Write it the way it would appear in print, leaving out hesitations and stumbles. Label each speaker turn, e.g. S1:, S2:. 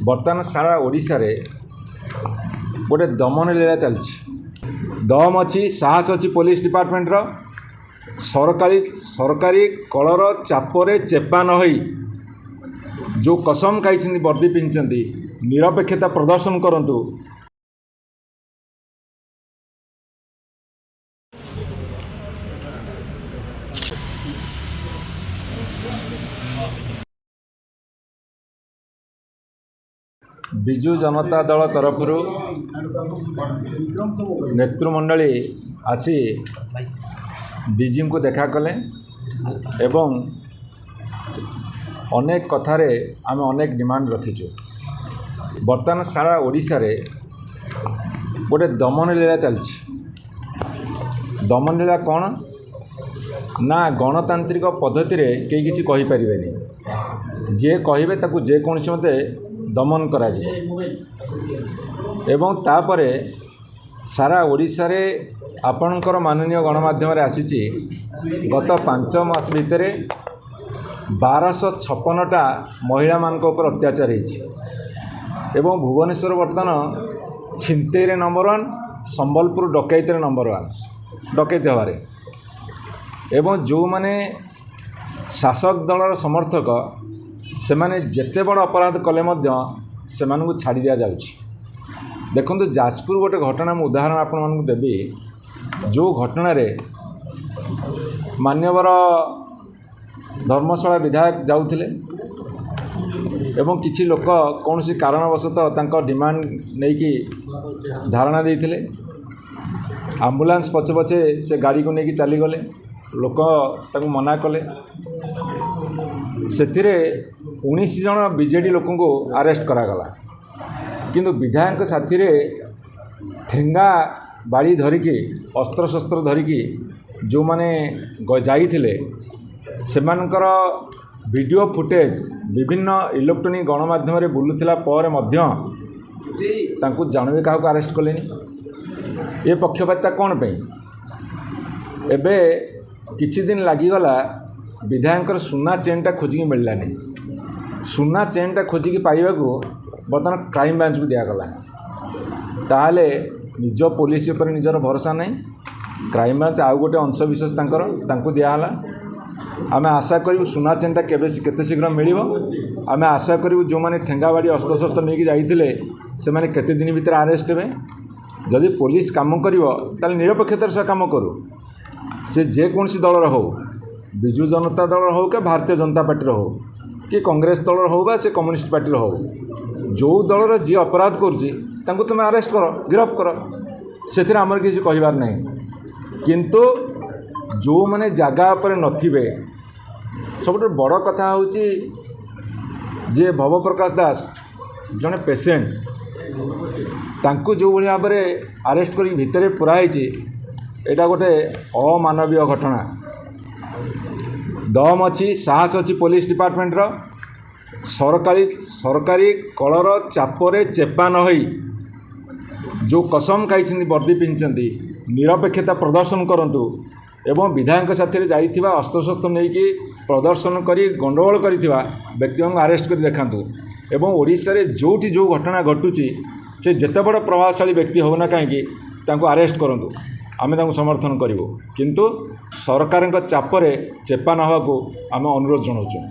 S1: बर्तमान सारा ओडिशा रे गोटे दमन लीला चलछि। दम अच्छी साहस अच्छी पुलिस डिपार्टमेंट रो सरकारी कलर चापरे चेपा न होई जो कसम खाई वर्दी पिंधि निरपेक्षता प्रदर्शन करंतु। विजु जनता दल तरफ नेतृमंडली आसी डीजी को देखा कले एवं अनेक कथारे आम अनेक डिमांड रखीचु। बर्तमान सारा ओडिशा रे गोटे दमन लीला चलछि। दमन लीला कौन ना गणतांत्रिक पद्धति रे कई किछि कहि परिबेनी। जे कहिबे ताकू जे कोनसी मते दमन करा एवं तापरे सारा ओडिशा रे आपणकर माननीय गणमाध्यम रे आसीची गत 5 मास भितर 1256टा महिला मान ऊपर अत्याचार होइछि एवं भुवनेश्वर बर्तमान छिनतेई रे नंबर 1 संबलपुर डकैती रे नंबर 1 डकैती हवारे एवं जो माने शासक दलर समर्थक से माने जेते बड़ अपराध कले मध्य से मानकु छाड़ी दिया जाउछि। देखंतु जाजपुर गोटे घटना मु उदाहरण आपण मानकु देबी। जो घटना रे मान्यवर धर्मशाला विधायक जाउथिले एवं किछि लोक कौनसी कारणवशतः तांको डिमांड नहीं कि धारणा देइथिले। एम्बुलेंस पछे पछे से गाड़ी को नहीं चली गले। लोक ताकू मना कले। सेथिरे 19 जन बीजेडी लोक को अरेस्ट करागला किंतु विधायक साथी रे ठेंगा बाड़ी धरिकी अस्त्र शस्त्र धरिकी जो माने जाइथिले सेमानकर वीडियो फुटेज विभिन्न इलेक्ट्रोनिक गणमाध्यम रे बुलुथिला पर मध्य तांकु जानवे काहू अरेस्ट कलेनी। ए पक्षपातिता कौन पे एबे किछि दिन लागिगला विधायक सुना चेनटा खोजिकी मिललानी। सुना चेनटा खोजिकी पाइबाकू बर्तमान क्राइम ब्रांच को दिगला। ताहले निज पुलिस पर निजर भरोसा नहीं। क्राइम ब्रांच आउ गोटे अंशविशेष तांको दिगला। आम आशा करूँ सुना चेनटा केते शीघ्र मिलिबो। आम आशा करूँ जो माने ठेंगा बाड़ी अस्त्र शस्त्र नहीं जाइथिले से माने केते दिन भीतर अरेस्ट हेबे। जदि पुलिस काम करिवो ताले निरपेक्षतार सह काम करू। से जे कोनसी दलर हो विजु जनता दल हो कि भारतीय जनता पार्टी हो कि कांग्रेस दल हो बा से कम्युनिस्ट पार्टी हो जो दलर जी अपराध करुच्ची तुम अरेस्ट कर गिरफ कर से आमर किसी कहबार नहीं। किंतु जो माने जगह पर नथिबे सब बड़ कथा हूँ जे भव प्रकाश दास जड़े पेसेंट तांकु जो भाई भाव में अरेस्ट कर भितर पुराई एटा गोटे अमानवीय घटना। दम अच्छी साहस अच्छी पुलिस डिपार्टमेंट रो सरकारी कलर चापरे चेपा न होई जो कसम खाई वर्दी पिंधि निरपेक्षता प्रदर्शन करंतु एवं विधायक साथी रे जाइथिबा अस्त्रशस्त्र नहीं कि प्रदर्शन करी गंडगोल करिथिबा व्यक्ति को अरेस्ट कर देखांतु एवं ओडिशा रे जोठी जो घटना घटुची से जेते बड़ प्रभावशाली व्यक्ति हो ना कहीं तांको अरेस्ट करंतु आमे तांको समर्थन करिवो। किंतु सरकार चापरे चेपा न होवाकू आमे अनुरोध जनाउछुं।